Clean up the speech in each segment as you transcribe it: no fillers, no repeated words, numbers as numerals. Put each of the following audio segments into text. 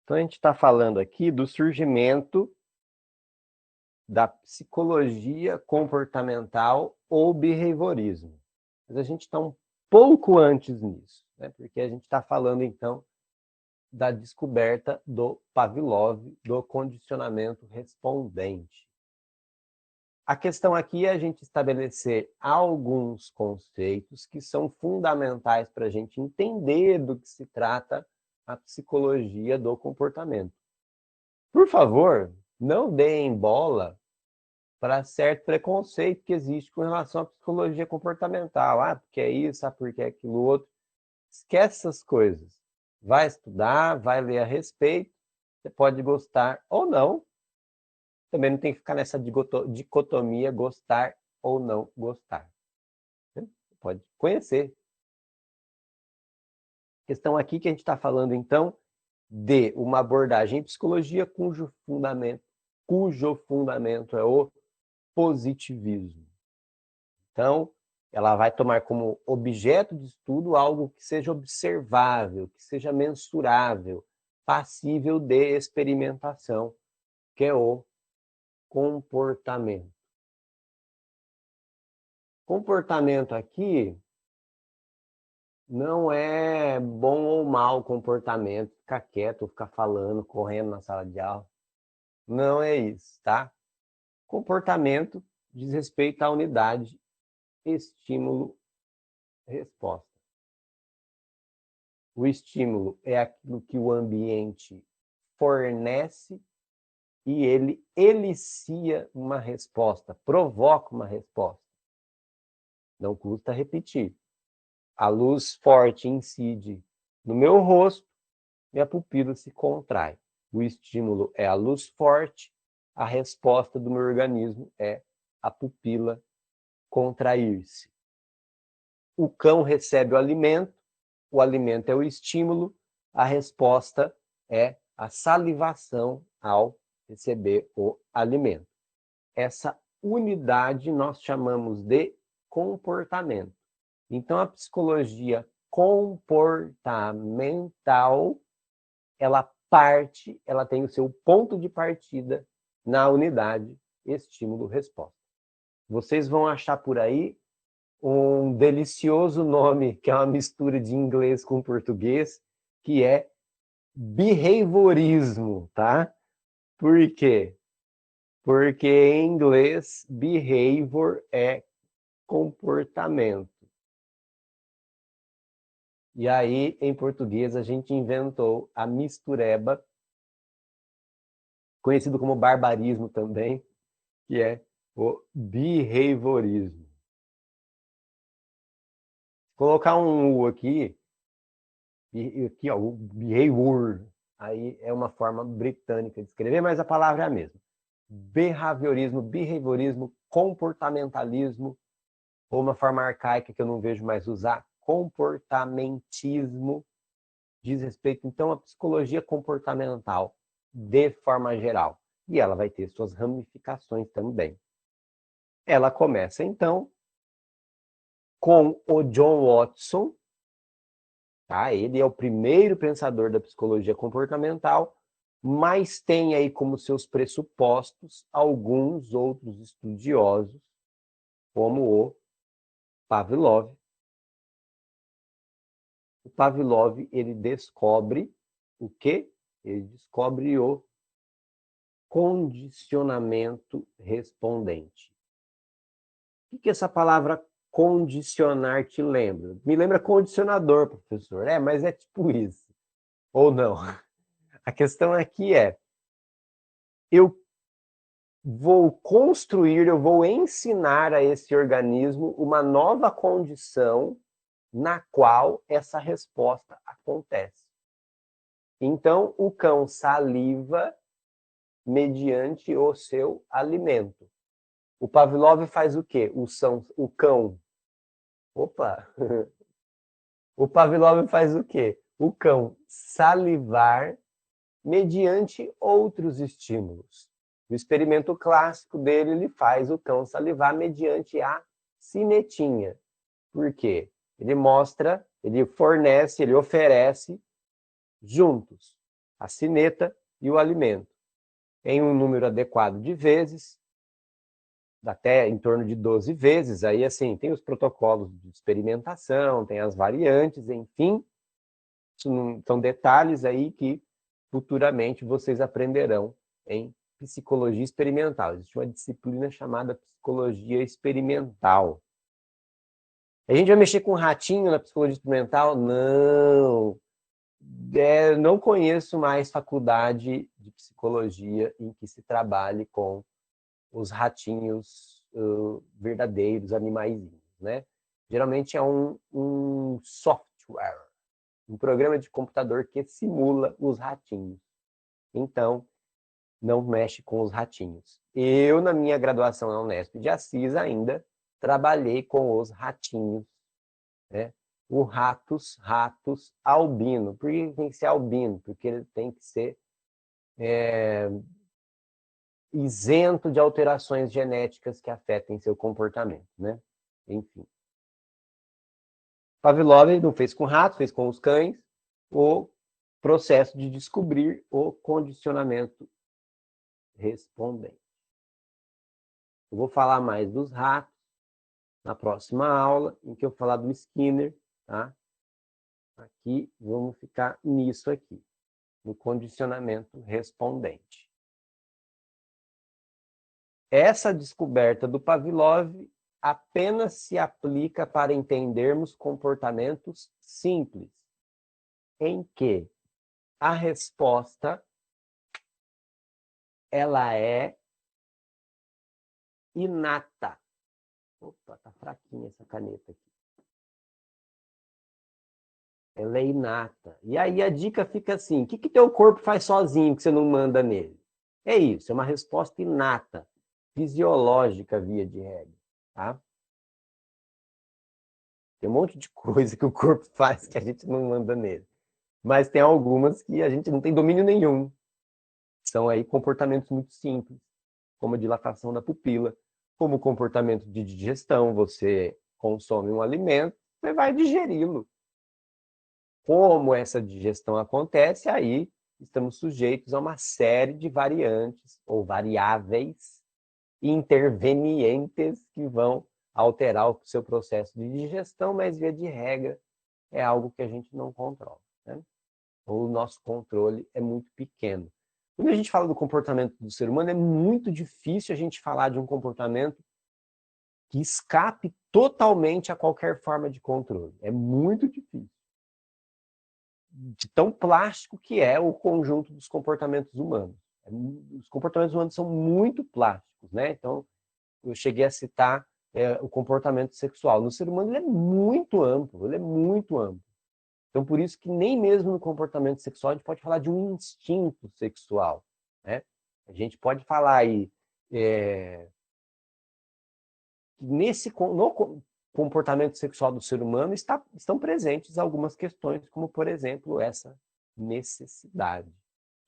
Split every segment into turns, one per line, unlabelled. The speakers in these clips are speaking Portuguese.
Então, a gente está falando aqui do surgimento da psicologia comportamental ou behaviorismo. Mas a gente está um pouco antes nisso, né? Porque a gente está falando, então, da descoberta do Pavlov, do condicionamento respondente. A questão aqui é a gente estabelecer alguns conceitos que são fundamentais para a gente entender do que se trata a psicologia do comportamento. Por favor, não deem bola para certo preconceito que existe com relação à psicologia comportamental. Ah, porque é isso, ah, porque é aquilo outro. Esquece essas coisas. Vai estudar, vai ler a respeito, você pode gostar ou não. Também não tem que ficar nessa dicotomia gostar ou não gostar. Você pode conhecer. A questão aqui que a gente está falando, então, de uma abordagem em psicologia cujo fundamento é o positivismo. Então, ela vai tomar como objeto de estudo algo que seja observável, que seja mensurável, passível de experimentação, que é o comportamento. Comportamento aqui não é bom ou mau comportamento, ficar quieto, ficar falando, correndo na sala de aula. Não é isso, tá? Comportamento diz respeito à unidade estímulo-resposta. O estímulo é aquilo que o ambiente fornece e ele elicia uma resposta, provoca uma resposta. Não custa repetir. A luz forte incide no meu rosto, minha pupila se contrai. O estímulo é a luz forte, a resposta do meu organismo é a pupila contrair-se. O cão recebe o alimento é o estímulo, a resposta é a salivação ao receber o alimento. Essa unidade nós chamamos de comportamento. Então, a psicologia comportamental, ela tem o seu ponto de partida na unidade estímulo-resposta. Vocês vão achar por aí um delicioso nome, que é uma mistura de inglês com português, que é behaviorismo, tá? Por quê? Porque em inglês, behavior é comportamento. E aí, em português, a gente inventou a mistureba, conhecido como barbarismo também, que é o behaviorismo. Colocar um U aqui ó, o behavior, aí é uma forma britânica de escrever, mas a palavra é a mesma. Behaviorismo, comportamentalismo, ou uma forma arcaica que eu não vejo mais usar, comportamentismo, diz respeito, então, à psicologia comportamental, de forma geral. E ela vai ter suas ramificações também. Ela começa, então, com o John Watson, tá? Ele é o primeiro pensador da psicologia comportamental, mas tem aí como seus pressupostos alguns outros estudiosos, como o Pavlov. O Pavlov, ele descobre o quê? Ele descobre o condicionamento respondente. O que essa palavra condicionar te lembra? Me lembra condicionador, professor. É, mas é tipo isso. Ou não? A questão aqui é, eu vou construir, eu vou ensinar a esse organismo uma nova condição na qual essa resposta acontece. Então, o cão saliva mediante o seu alimento. O Pavlov faz o quê? O cão. Opa! O Pavlov faz o quê? O cão salivar mediante outros estímulos. No experimento clássico dele, ele faz o cão salivar mediante a cinetinha. Por quê? Ele mostra, ele fornece, ele oferece juntos a cineta e o alimento, em um número adequado de vezes, até em torno de 12 vezes. Aí, assim, tem os protocolos de experimentação, tem as variantes, enfim, são detalhes aí que futuramente vocês aprenderão em psicologia experimental. Existe uma disciplina chamada psicologia experimental. A gente vai mexer com ratinho na psicologia experimental? Não. Não conheço mais faculdade de psicologia em que se trabalhe com os ratinhos verdadeiros, animaizinhos, né? Geralmente é um software, um programa de computador que simula os ratinhos. Então, não mexe com os ratinhos. Eu, na minha graduação na Unesp de Assis, ainda trabalhei com os ratinhos, né? O ratus albino. Por que tem que ser albino? Porque ele tem que ser isento de alterações genéticas que afetem seu comportamento, né? Enfim. Pavlov não fez com ratos, fez com os cães, o processo de descobrir o condicionamento respondente. Eu vou falar mais dos ratos na próxima aula, em que eu falar do Skinner, tá? Aqui, vamos ficar nisso aqui, no condicionamento respondente. Essa descoberta do Pavlov apenas se aplica para entendermos comportamentos simples, em que a resposta ela é inata. Opa, tá fraquinha essa caneta aqui. Ela é inata. E aí a dica fica assim, o que teu corpo faz sozinho que você não manda nele? É isso, é uma resposta inata, fisiológica via de regra, tá? Tem um monte de coisa que o corpo faz que a gente não manda nele. Mas tem algumas que a gente não tem domínio nenhum. São aí comportamentos muito simples, como a dilatação da pupila, como o comportamento de digestão. Você consome um alimento, você vai digeri-lo. Como essa digestão acontece, aí estamos sujeitos a uma série de variantes ou variáveis intervenientes que vão alterar o seu processo de digestão, mas, via de regra, é algo que a gente não controla, né? O nosso controle é muito pequeno. Quando a gente fala do comportamento do ser humano, é muito difícil a gente falar de um comportamento que escape totalmente a qualquer forma de controle. É muito difícil. De tão plástico que é o conjunto dos comportamentos humanos. Os comportamentos humanos são muito plásticos, né? Então, eu cheguei a citar o comportamento sexual. No ser humano, ele é muito amplo, ele é muito amplo. Então, por isso que nem mesmo no comportamento sexual a gente pode falar de um instinto sexual, né? A gente pode falar aí no comportamento sexual do ser humano estão presentes algumas questões, como, por exemplo, essa necessidade.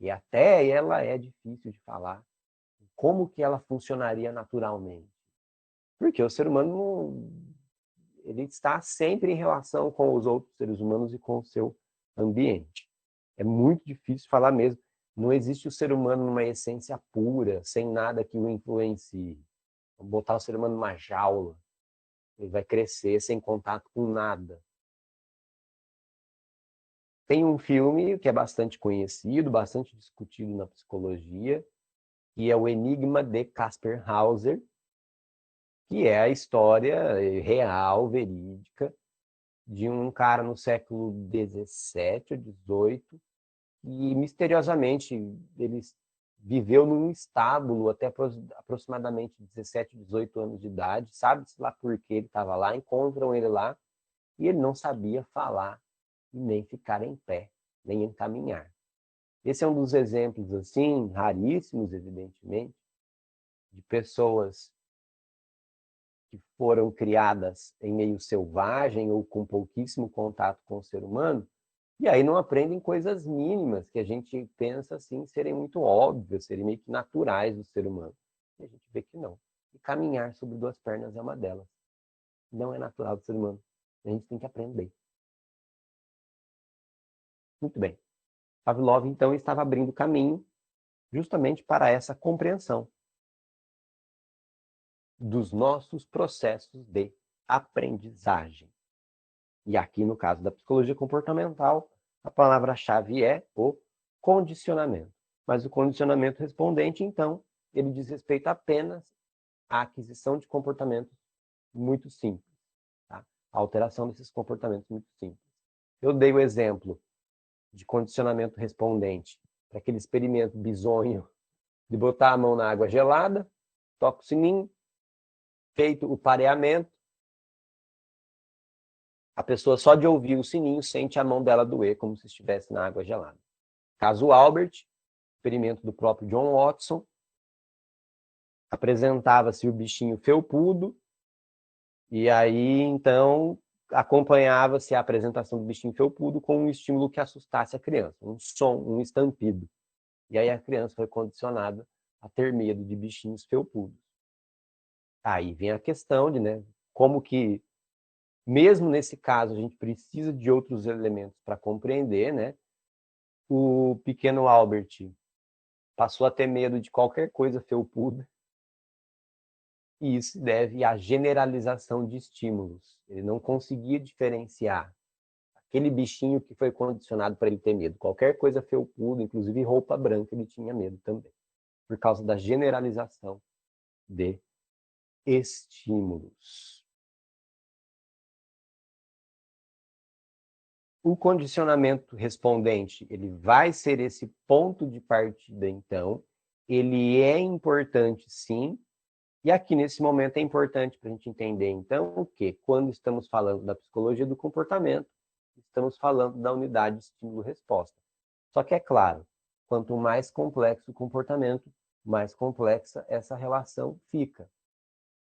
E até ela é difícil de falar como que ela funcionaria naturalmente. Porque o ser humano ele está sempre em relação com os outros seres humanos e com o seu ambiente. É muito difícil falar mesmo. Não existe o ser humano numa essência pura, sem nada que o influencie. Vamos botar o ser humano numa jaula. Ele vai crescer sem contato com nada. Tem um filme que é bastante conhecido, bastante discutido na psicologia, que é O Enigma de Caspar Hauser, que é a história real, verídica, de um cara no século XVII ou XVIII, e misteriosamente ele viveu num estábulo até aproximadamente 17, 18 anos de idade, sabe-se lá por que ele estava lá, encontram ele lá, e ele não sabia falar, nem ficar em pé, nem encaminhar. Esse é um dos exemplos, assim, raríssimos, evidentemente, de pessoas que foram criadas em meio selvagem ou com pouquíssimo contato com o ser humano, e aí não aprendem coisas mínimas que a gente pensa assim serem muito óbvias, serem meio que naturais do ser humano. E a gente vê que não. E caminhar sobre duas pernas é uma delas. Não é natural do ser humano. A gente tem que aprender. Muito bem. Pavlov, então, estava abrindo caminho justamente para essa compreensão dos nossos processos de aprendizagem. E aqui, no caso da psicologia comportamental, a palavra-chave é o condicionamento. Mas o condicionamento respondente, então, ele diz respeito apenas à aquisição de comportamentos muito simples, tá? A alteração desses comportamentos muito simples. Eu dei o exemplo de condicionamento respondente para aquele experimento bizonho de botar a mão na água gelada, toca o sininho, feito o pareamento, a pessoa só de ouvir o sininho sente a mão dela doer como se estivesse na água gelada. Caso Albert, experimento do próprio John Watson, apresentava-se o bichinho felpudo, e aí, então, acompanhava-se a apresentação do bichinho felpudo com um estímulo que assustasse a criança, um som, um estampido. E aí a criança foi condicionada a ter medo de bichinhos felpudos. Aí vem a questão de, né, como que, mesmo nesse caso, a gente precisa de outros elementos para compreender, né? O pequeno Albert passou a ter medo de qualquer coisa felpuda, e isso se deve à generalização de estímulos. Ele não conseguia diferenciar aquele bichinho que foi condicionado para ele ter medo. Qualquer coisa felpuda, inclusive roupa branca, ele tinha medo também, por causa da generalização de estímulos. O condicionamento respondente, ele vai ser esse ponto de partida, então. Ele é importante, sim. E aqui, nesse momento, é importante para a gente entender, então, que quando estamos falando da psicologia do comportamento, estamos falando da unidade estímulo-resposta. Só que, é claro, quanto mais complexo o comportamento, mais complexa essa relação fica.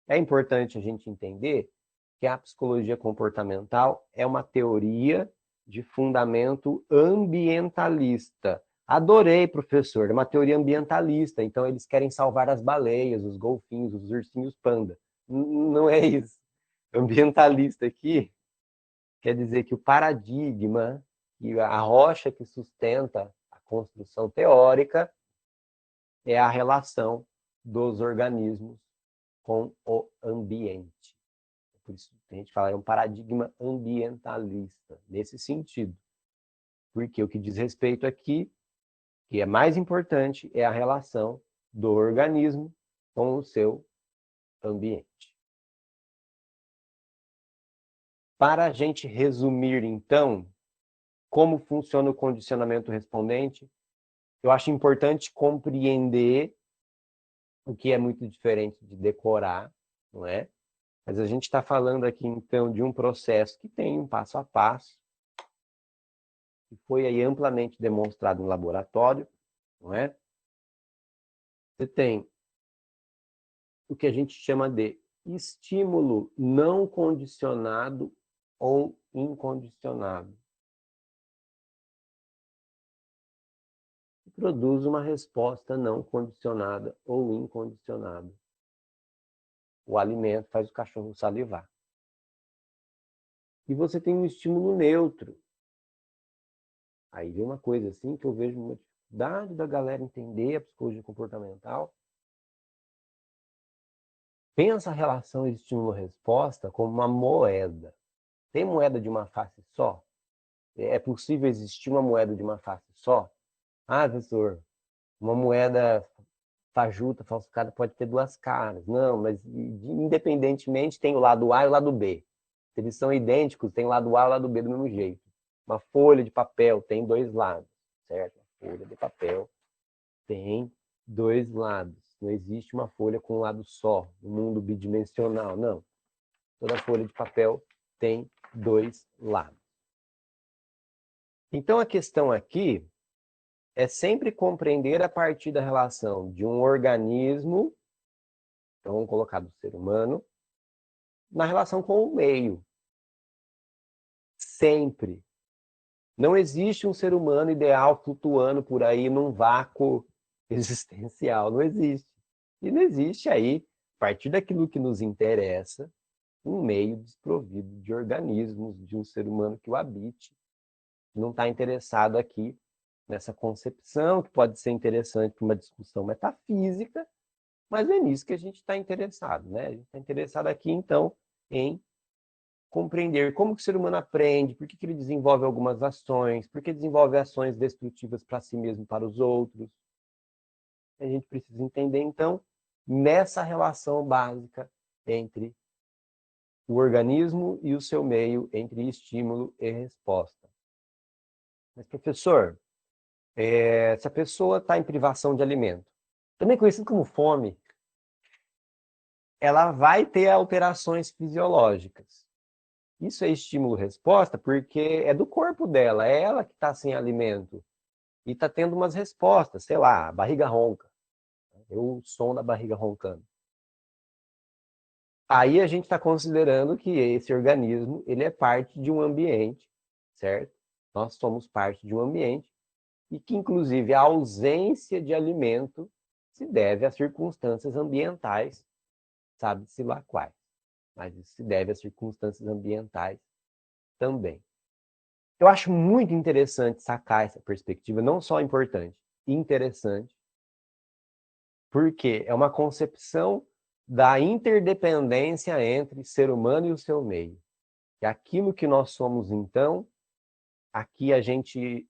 É importante a gente entender que a psicologia comportamental é uma teoria de fundamento ambientalista. Adorei, professor, é uma teoria ambientalista, então eles querem salvar as baleias, os golfinhos, os ursinhos panda. Não é isso. Ambientalista aqui quer dizer que o paradigma, e a rocha que sustenta a construção teórica é a relação dos organismos com o ambiente. Por isso a gente fala, é um paradigma ambientalista, nesse sentido. Porque o que diz respeito aqui, que é mais importante, é a relação do organismo com o seu ambiente. Para a gente resumir, então, como funciona o condicionamento respondente, eu acho importante compreender o que é muito diferente de decorar, não é? Mas a gente está falando aqui, então, de um processo que tem um passo a passo, que foi aí amplamente demonstrado no laboratório, não é? Você tem o que a gente chama de estímulo não condicionado ou incondicionado. Produz uma resposta não condicionada ou incondicionada. O alimento faz o cachorro salivar. E você tem um estímulo neutro. Aí vem uma coisa assim que eu vejo uma dificuldade da galera entender a psicologia comportamental. Pensa a relação estímulo-resposta como uma moeda. Tem moeda de uma face só? É possível existir uma moeda de uma face só? Ah, professor, uma moeda fajuta, falsificada, pode ter duas caras. Não, mas independentemente tem o lado A e o lado B. Se eles são idênticos, tem o lado A e o lado B do mesmo jeito. Uma folha de papel tem dois lados, certo? Uma folha de papel tem dois lados. Não existe uma folha com um lado só, no mundo bidimensional, não. Toda folha de papel tem dois lados. Então, a questão aqui é sempre compreender a partir da relação de um organismo, então vamos colocar do ser humano, na relação com o meio. Sempre. Não existe um ser humano ideal flutuando por aí num vácuo existencial. Não existe. E não existe aí, a partir daquilo que nos interessa, um meio desprovido de organismos, de um ser humano que o habite. Não está interessado aqui nessa concepção, que pode ser interessante para uma discussão metafísica, mas é nisso que a gente está interessado, né? A gente está interessado aqui, então, em compreender como que o ser humano aprende, por que ele desenvolve algumas ações, por que desenvolve ações destrutivas para si mesmo e para os outros. A gente precisa entender, então, nessa relação básica entre o organismo e o seu meio, entre estímulo e resposta. Mas, professor, se a pessoa está em privação de alimento, também conhecido como fome, ela vai ter alterações fisiológicas. Isso é estímulo-resposta porque é do corpo dela, é ela que está sem alimento e está tendo umas respostas, sei lá, a barriga ronca, o som da barriga roncando. Aí a gente está considerando que esse organismo ele é parte de um ambiente, certo? Nós somos parte de um ambiente e que, inclusive, a ausência de alimento se deve a circunstâncias ambientais, sabe-se lá quais, mas isso se deve a circunstâncias ambientais também. Eu acho muito interessante sacar essa perspectiva, não só importante, interessante, porque é uma concepção da interdependência entre ser humano e o seu meio. E aquilo que nós somos, então, aqui a gente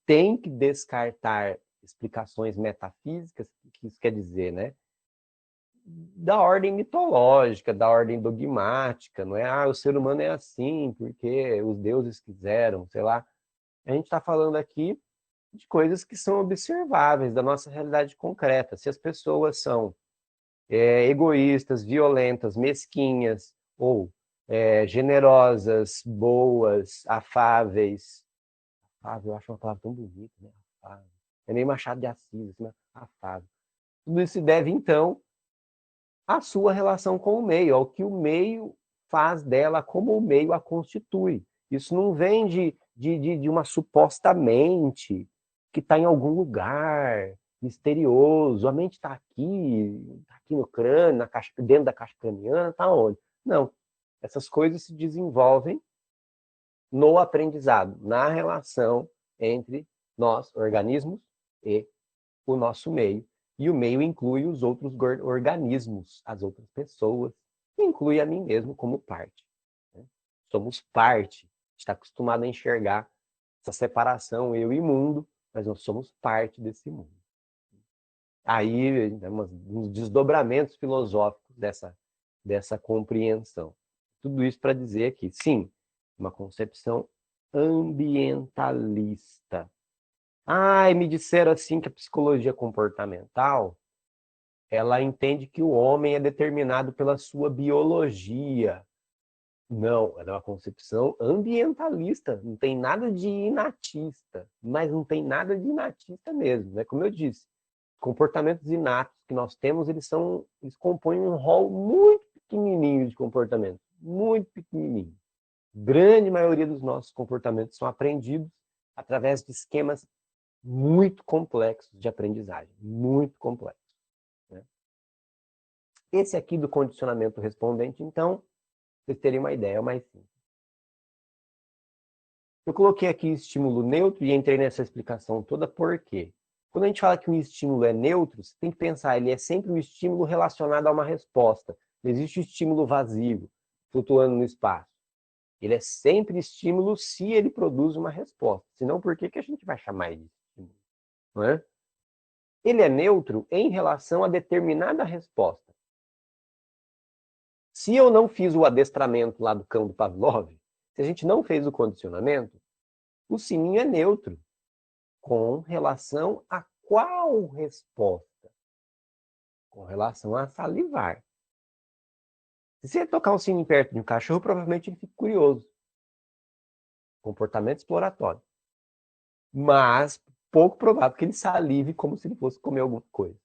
tem que descartar explicações metafísicas, o que isso quer dizer, né? Da ordem mitológica, da ordem dogmática, não é? Ah, o ser humano é assim, porque os deuses quiseram, sei lá. A gente está falando aqui de coisas que são observáveis da nossa realidade concreta. Se as pessoas são egoístas, violentas, mesquinhas, ou generosas, boas, afáveis. Afável, eu acho uma palavra tão bonita, né? Afável. É meio Machado de Assis, né? Afável. Tudo isso se deve, então, à sua relação com o meio, ao que o meio faz dela, como o meio a constitui. Isso não vem de uma suposta mente que está em algum lugar misterioso. A mente está aqui no crânio, na caixa, dentro da caixa craniana, está onde? Não. Essas coisas se desenvolvem no aprendizado, na relação entre nós, organismos, e o nosso meio. E o meio inclui os outros organismos, as outras pessoas, e inclui a mim mesmo como parte. Né? Somos parte. Está acostumado a enxergar essa separação, eu e mundo, mas nós somos parte desse mundo. Aí, uns desdobramentos filosóficos dessa compreensão. Tudo isso para dizer que, sim, uma concepção ambientalista. Ah, me disseram assim que a psicologia comportamental, ela entende que o homem é determinado pela sua biologia. Não, ela é uma concepção ambientalista, não tem nada de inatista, mas não tem nada de inatista mesmo, né? Como eu disse, comportamentos inatos que nós temos, eles compõem um rol muito pequenininho de comportamentos, muito pequenininho. Grande maioria dos nossos comportamentos são aprendidos através de esquemas muito complexos de aprendizagem, muito complexos. Né? Esse aqui do condicionamento respondente, então, vocês terem uma ideia, é o mais simples. Eu coloquei aqui estímulo neutro e entrei nessa explicação toda por quê? Quando a gente fala que um estímulo é neutro, você tem que pensar, ele é sempre um estímulo relacionado a uma resposta. Não existe estímulo vazio, flutuando no espaço. Ele é sempre estímulo se ele produz uma resposta. Senão, por que a gente vai chamar ele de estímulo? Não é? Ele é neutro em relação a determinada resposta. Se eu não fiz o adestramento lá do cão do Pavlov, se a gente não fez o condicionamento, o sininho é neutro com relação a qual resposta? Com relação a salivar. Se você tocar um sininho perto de um cachorro, provavelmente ele fica curioso. Comportamento exploratório. Mas pouco provável que ele salive como se ele fosse comer alguma coisa.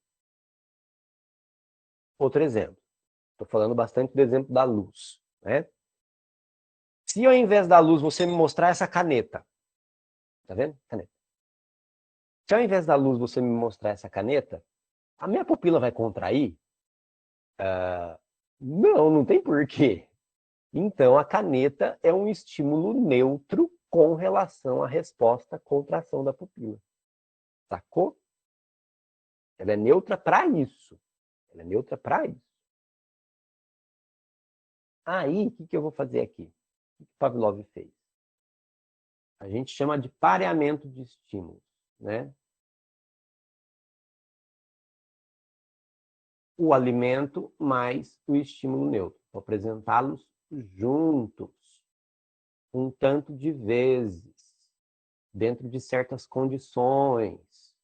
Outro exemplo. Estou falando bastante do exemplo da luz. Né? Se ao invés da luz você me mostrar essa caneta, tá vendo? Caneta. Se ao invés da luz você me mostrar essa caneta, a minha pupila vai contrair? Não, não tem porquê. Então, a caneta é um estímulo neutro com relação à resposta à contração da pupila. Sacou? Ela é neutra para isso. Ela é neutra para isso. Aí, o que eu vou fazer aqui? O que Pavlov fez? A gente chama de pareamento de estímulos, né? O alimento mais o estímulo neutro. Vou apresentá-los juntos, um tanto de vezes, dentro de certas condições,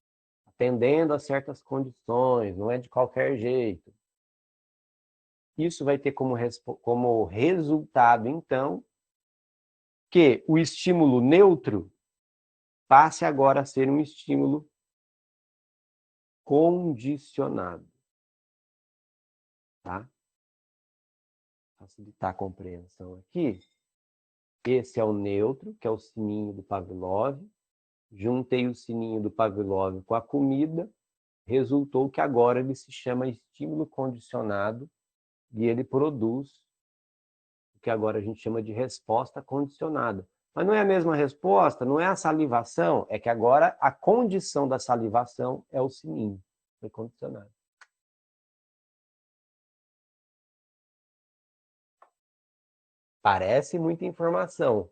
atendendo a certas condições, não é de qualquer jeito. Isso vai ter como resultado, então, que o estímulo neutro passe agora a ser um estímulo condicionado. Tá? Facilitar a compreensão aqui. Esse é o neutro, que é o sininho do Pavlov. Juntei o sininho do Pavlov com a comida, resultou que agora ele se chama estímulo condicionado e ele produz o que agora a gente chama de resposta condicionada. Mas não é a mesma resposta, não é a salivação, é que agora a condição da salivação é o sininho, foi condicionado. Parece muita informação,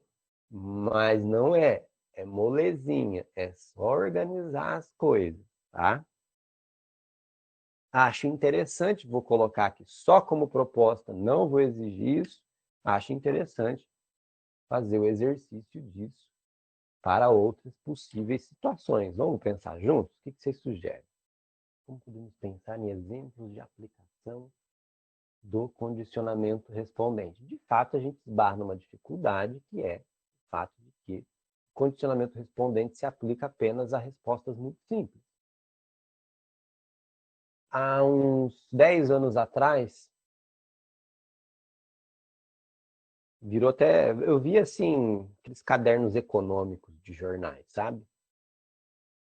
mas não é. É molezinha, é só organizar as coisas, tá? Acho interessante, vou colocar aqui só como proposta, não vou exigir isso. Acho interessante fazer o exercício disso para outras possíveis situações. Vamos pensar juntos? O que vocês sugerem? Como podemos pensar em exemplos de aplicação do condicionamento respondente? De fato, a gente esbarra numa dificuldade, que é o fato de que o condicionamento respondente se aplica apenas a respostas muito simples. Há uns 10 anos atrás, virou até... Eu vi, assim, aqueles cadernos econômicos de jornais, sabe?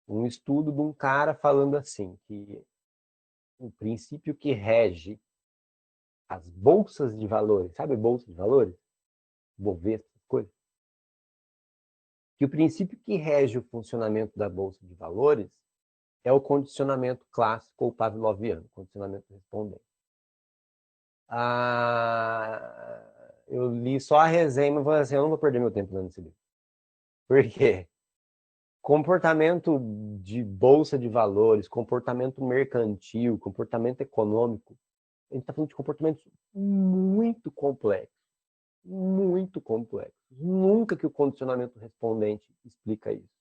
Um estudo de um cara falando assim, que o princípio que rege as bolsas de valores, sabe bolsa de valores? Bovespa, coisa. Que o princípio que rege o funcionamento da bolsa de valores é o condicionamento clássico ou pavloviano, condicionamento respondente. Eu li só a resenha e falei assim, eu não vou perder meu tempo lendo esse livro. Por quê? Comportamento de bolsa de valores, comportamento mercantil, comportamento econômico, a gente está falando de comportamentos muito complexos. Muito complexos. Nunca que o condicionamento respondente explica isso.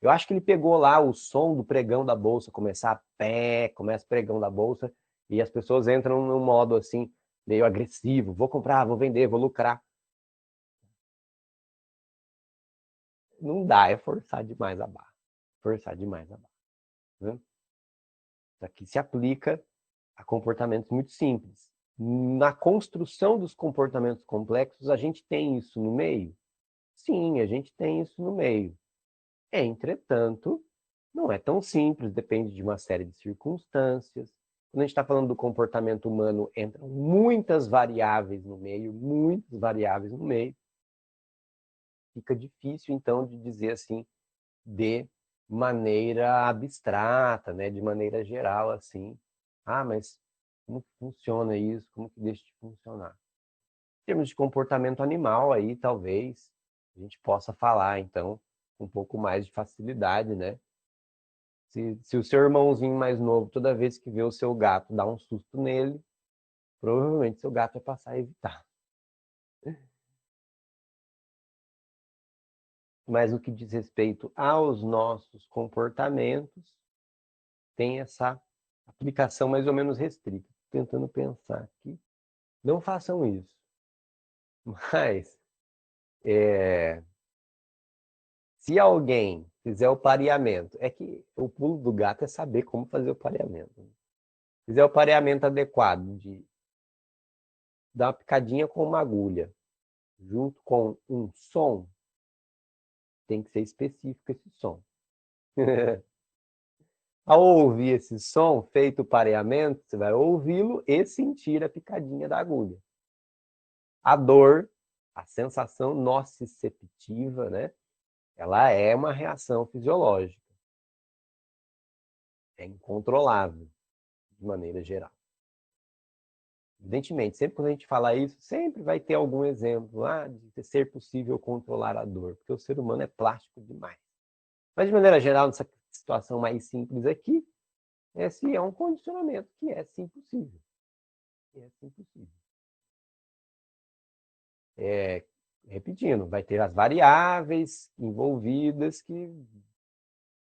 Eu acho que ele pegou lá o som do pregão da bolsa, começa o pregão da bolsa, e as pessoas entram num modo assim, meio agressivo, vou comprar, vou vender, vou lucrar. Não dá, é forçar demais a barra. Forçar demais a barra. Né? Isso aqui se aplica a comportamentos muito simples. Na construção dos comportamentos complexos, a gente tem isso no meio? Sim, a gente tem isso no meio. Entretanto, não é tão simples, depende de uma série de circunstâncias. Quando a gente está falando do comportamento humano, entram muitas variáveis no meio, muitas variáveis no meio. Fica difícil, então, de dizer assim, de maneira abstrata, né? De maneira geral, assim. Mas como funciona isso? Como que deixa de funcionar? Em termos de comportamento animal, aí talvez a gente possa falar, então, com um pouco mais de facilidade, né? Se o seu irmãozinho mais novo, toda vez que vê o seu gato, dá um susto nele, provavelmente seu gato vai passar a evitar. Mas no que diz respeito aos nossos comportamentos, tem essa aplicação mais ou menos restrita. Tentando pensar aqui. Não façam isso. Mas, se alguém fizer o pareamento, é que o pulo do gato é saber como fazer o pareamento. Fizer o pareamento adequado de dar uma picadinha com uma agulha, junto com um som, tem que ser específico esse som. Ao ouvir esse som, feito o pareamento, você vai ouvi-lo e sentir a picadinha da agulha. A dor, a sensação nociceptiva, né? ela é uma reação fisiológica. É incontrolável, de maneira geral. Evidentemente, sempre quando a gente fala isso, sempre vai ter algum exemplo de ser possível controlar a dor, porque o ser humano é plástico demais. Mas, de maneira geral, nessa situação mais simples aqui, esse é um condicionamento que é sim possível. Repetindo, vai ter as variáveis envolvidas que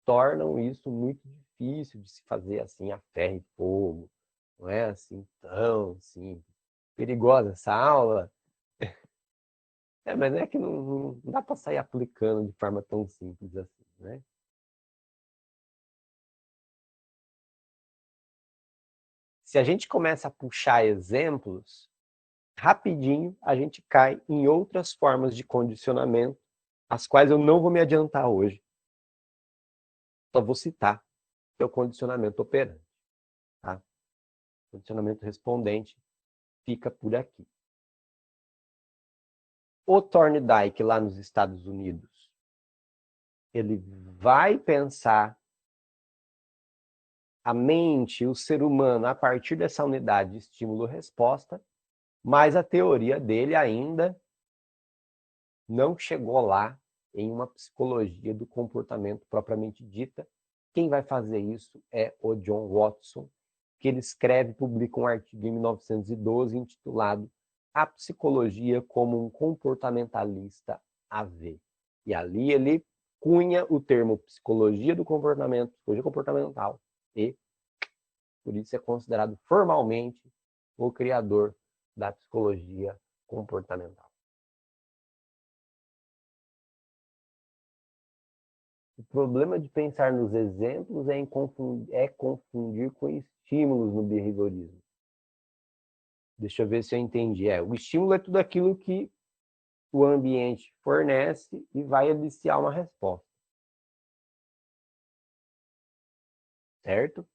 tornam isso muito difícil de se fazer assim a ferro e fogo. Não é assim tão simples. Perigosa essa aula. Mas é que não dá para sair aplicando de forma tão simples assim, né? Se a gente começa a puxar exemplos, rapidinho a gente cai em outras formas de condicionamento, as quais eu não vou me adiantar hoje. Só vou citar o condicionamento operante. Tá? O condicionamento respondente fica por aqui. O Thorndike, lá nos Estados Unidos, ele vai pensar a mente, o ser humano, a partir dessa unidade de estímulo-resposta, mas a teoria dele ainda não chegou lá em uma psicologia do comportamento propriamente dita. Quem vai fazer isso é o John Watson, que ele escreve e publica um artigo em 1912 intitulado A Psicologia como um Comportamentalista AV. E ali ele cunha o termo psicologia do comportamento, psicologia comportamental, e por isso é considerado formalmente o criador da psicologia comportamental. O problema de pensar nos exemplos é confundir com estímulos no behaviorismo. Deixa eu ver se eu entendi. O estímulo é tudo aquilo que o ambiente fornece e vai eliciar uma resposta. Certo?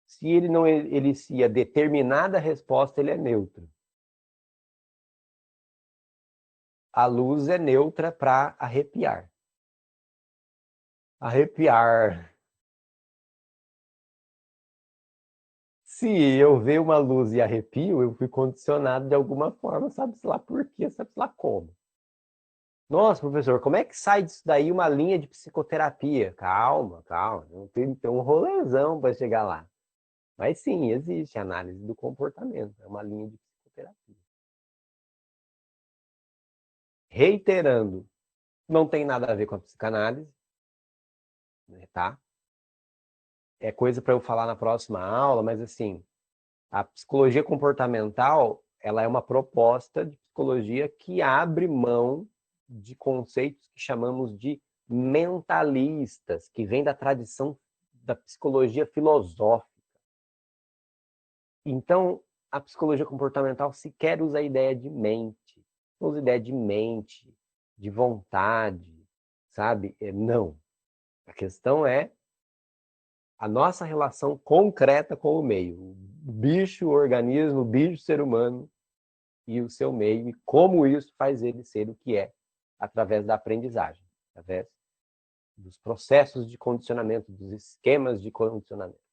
Se ele não elicia determinada resposta, ele é neutro. A luz é neutra para arrepiar. Arrepiar. Se eu ver uma luz e arrepio, eu fui condicionado de alguma forma, sabe-se lá por quê, sabe-se lá como. Nossa, professor, como é que sai disso daí uma linha de psicoterapia? Calma, calma, não tem um rolezão para chegar lá. Mas sim, existe análise do comportamento, é uma linha de psicoterapia. Reiterando, não tem nada a ver com a psicanálise, tá? É coisa para eu falar na próxima aula, mas assim, a psicologia comportamental, ela é uma proposta de psicologia que abre mão de conceitos que chamamos de mentalistas, que vem da tradição da psicologia filosófica. Então, a psicologia comportamental sequer usa a ideia de mente, não usa a ideia de mente, de vontade, sabe? Não. A questão é a nossa relação concreta com o meio. O bicho, o organismo, o bicho, ser humano e o seu meio, e como isso faz ele ser o que é, através da aprendizagem, através dos processos de condicionamento, dos esquemas de condicionamento.